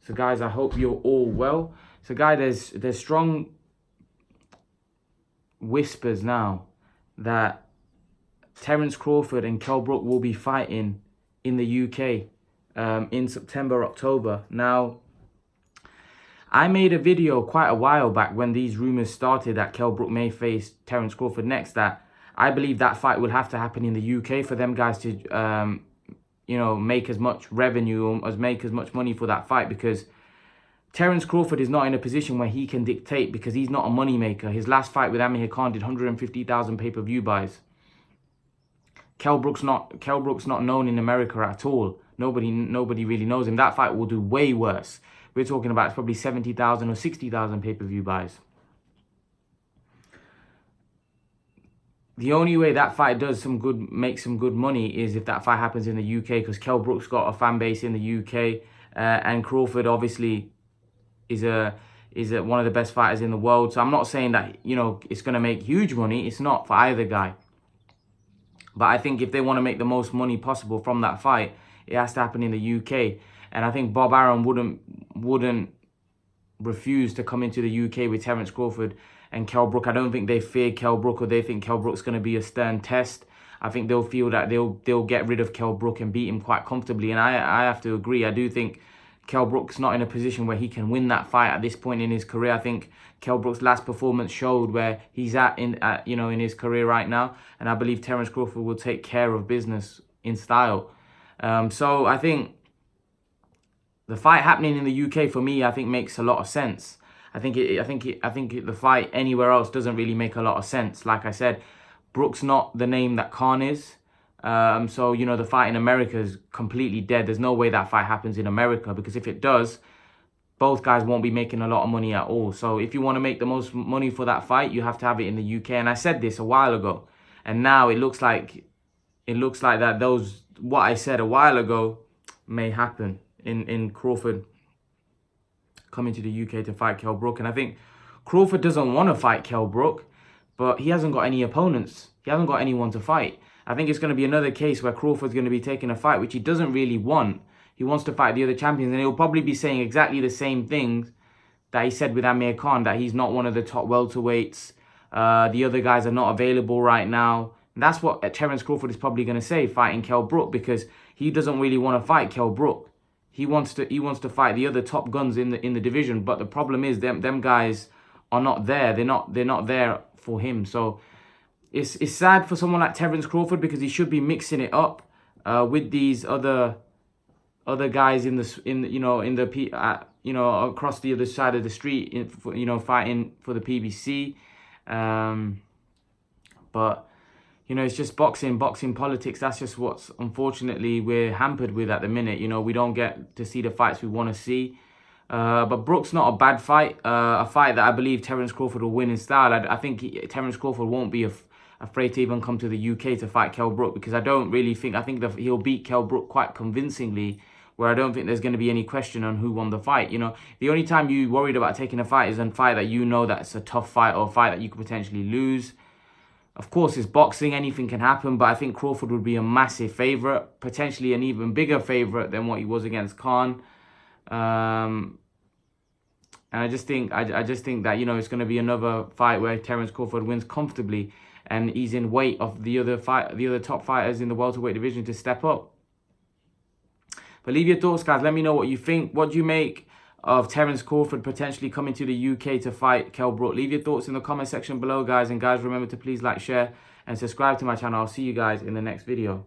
So guys, I hope you're all well. So guys, there's strong whispers now that Terence Crawford and Kell Brook will be fighting in the UK in September, October. Now, I made a video quite a while back when these rumors started that Kell Brook may face Terence Crawford next, that I believe that fight will have to happen in the UK for them guys to, make as much revenue or make as much money for that fight, because Terence Crawford is not in a position where he can dictate, because he's not a money maker. His last fight with Amir Khan did 150,000 pay-per-view buys. Kell Brook's not known in America at all. Nobody really knows him. That fight will do way worse. We're talking about probably 70,000 or 60,000 pay-per-view buys. The only way that fight makes some good money is if that fight happens in the UK, because Kell Brook's got a fan base in the UK, and Crawford obviously is one of the best fighters in the world. So I'm not saying that it's going to make huge money. It's not for either guy. But I think if they want to make the most money possible from that fight, it has to happen in the UK. And I think Bob Arum wouldn't refuse to come into the UK with Terence Crawford and Kell Brook. I don't think they fear Kell Brook, or they think Kell Brook's going to be a stern test. I think they'll feel that they'll get rid of Kell Brook and beat him quite comfortably. And I have to agree. I do think Kell Brook's not in a position where he can win that fight at this point in his career. I think Kell Brook's last performance showed where he's at in his career right now, and I believe Terence Crawford will take care of business in style. So I think the fight happening in the UK for me, I think makes a lot of sense. I think the fight anywhere else doesn't really make a lot of sense. Like I said, Brook's not the name that Khan is. So the fight in America is completely dead. There's no way that fight happens in America, because if it does, both guys won't be making a lot of money at all. So if you want to make the most money for that fight, you have to have it in the UK. And I said this a while ago, and now it looks like that what I said a while ago may happen in Crawford coming to the UK to fight Kell Brook. And I think Crawford doesn't want to fight Kell Brook, but he hasn't got any opponents. He hasn't got anyone to fight. I think it's going to be another case where Crawford's going to be taking a fight which he doesn't really want. He wants to fight the other champions, and he'll probably be saying exactly the same things that he said with Amir Khan, that he's not one of the top welterweights. The other guys are not available right now. And that's what Terence Crawford is probably going to say, fighting Kell Brook, because he doesn't really want to fight Kell Brook. He wants to fight the other top guns in the division, but the problem is them guys are not there. They're not there for him. So it's sad for someone like Terence Crawford, because he should be mixing it up with these other guys across the other side of the street, fighting for the PBC. But it's just boxing politics. That's just what's unfortunately we're hampered with at the minute. We don't get to see the fights we want to see. But Brook's not a bad fight. A fight that I believe Terence Crawford will win in style. I think Terence Crawford won't be afraid to even come to the UK to fight Kell Brook, because I think that he'll beat Kell Brook quite convincingly, where I don't think there's going to be any question on who won the fight. The only time you worried about taking a fight is a fight that that's a tough fight, or a fight that you could potentially lose. Of course, it's boxing, anything can happen, but I think Crawford would be a massive favourite, potentially an even bigger favourite than what he was against Khan. And I just think that it's going to be another fight where Terence Crawford wins comfortably, and he's in weight of the other top fighters in the welterweight division to step up. But leave your thoughts, guys. Let me know what you think. What do you make of Terence Crawford potentially coming to the UK to fight Kell Brook? Leave your thoughts in the comment section below, guys. And guys, remember to please like, share, and subscribe to my channel. I'll see you guys in the next video.